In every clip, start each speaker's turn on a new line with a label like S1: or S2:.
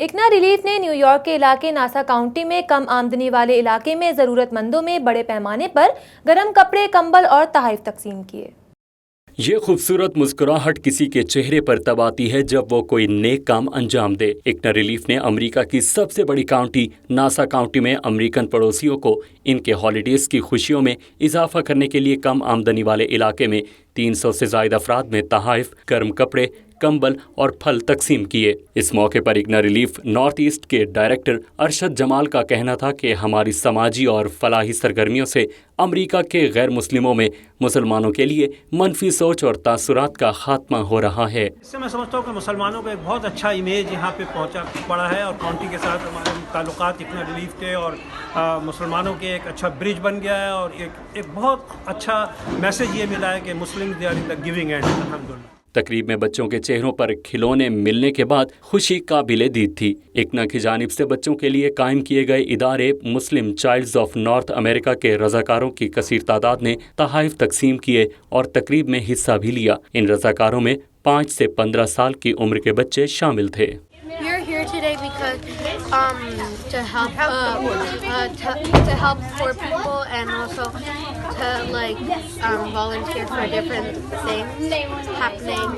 S1: اکنا relief نے new York کے علاقے ناسا کاؤنٹی میں کم آمدنی والے علاقے میں ضرورت مندوں میں بڑے پیمانے پر گرم کپڑے، کمبل اور تحائف تقسیم کیے۔
S2: یہ خوبصورت مسکراہٹ کسی کے چہرے پر تب آتی ہے جب وہ کوئی نیک کام انجام دے۔ اکنا ریلیف نے امریکہ کی سب سے بڑی کاؤنٹی ناسا کاؤنٹی میں امریکن پڑوسیوں کو ان کے ہالیڈیز کی خوشیوں میں اضافہ کرنے کے لیے کم آمدنی والے علاقے میں 300 سے زائد افراد میں تحائف، گرم کپڑے، کمبل اور پھل تقسیم کیے۔ اس موقع پر اکنا ریلیف نارتھ ایسٹ کے ڈائریکٹر ارشد جمال کا کہنا تھا کہ ہماری سماجی اور فلاحی سرگرمیوں سے امریکہ کے غیر مسلموں میں مسلمانوں کے لیے منفی سوچ اور تاثرات کا خاتمہ ہو رہا ہے۔
S3: اس سے میں سمجھتا ہوں کہ مسلمانوں کا ایک بہت اچھا امیج یہاں پہ پہنچا پڑا ہے، اور کاؤنٹی کے ساتھ ہمارے تعلقات اکنا ریلیف کے اور مسلمانوں کے ایک اچھا برج بن گیا ہے، اور ایک بہت اچھا میسج یہ ملا ہے کہ Muslim they are in the giving hand, الحمدللہ۔
S2: تقریب میں بچوں کے چہروں پر کھلونے ملنے کے بعد خوشی قابل دید تھی۔ اکنا کی جانب سے بچوں کے لیے قائم کیے گئے ادارے مسلم چائلڈز آف نارتھ امریکہ کے رضاکاروں کی کثیر تعداد نے تحائف تقسیم کیے اور تقریب میں حصہ بھی لیا۔ ان رضاکاروں میں 5 سے 15 سال کی عمر کے بچے شامل تھے۔
S4: We are here today because to help poor people and also to volunteer for different things happening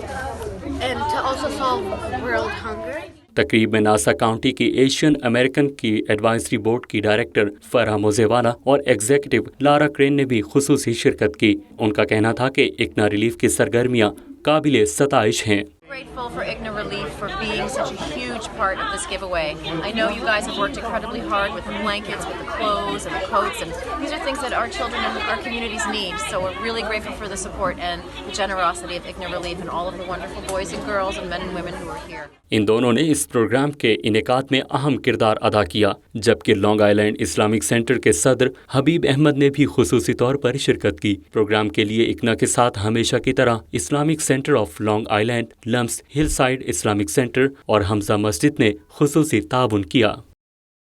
S4: and to also solve world hunger.
S2: تقریب میں ناسا کاؤنٹی کی ایشین امریکن کی ایڈوائزری بورڈ کی ڈائریکٹر فرحہ موزیوالا اور ایگزیکٹو لارا کرین نے بھی خصوصی شرکت کی۔ ان کا کہنا تھا کہ اکنا ریلیف کی سرگرمیاں قابل ستائش ہیں۔
S5: Grateful for ICNA Relief for being such a huge part of this giveaway. I know you guys have worked incredibly hard with the blankets, with the clothes and the coats, and these are things that our children and our communities need. So we're really grateful for the support and the generosity of ICNA Relief and all of the wonderful boys and girls and men and women who are here.
S2: ان دونوں نے اس programme کے انعقاد میں اہم کردار ادا کیا، جبکہ لانگ آئی لینڈ اسلامک سینٹر کے صدر حبیب احمد نے بھی خصوصی طور پر شرکت کی۔ پروگرام کے لیے اکنا کے ساتھ ہمیشہ کی طرح Islamic Center of Long Island, لمس ہل سائیڈ اسلامک سینٹر اور حمزہ مسجد نے خصوصی تعاون کیا۔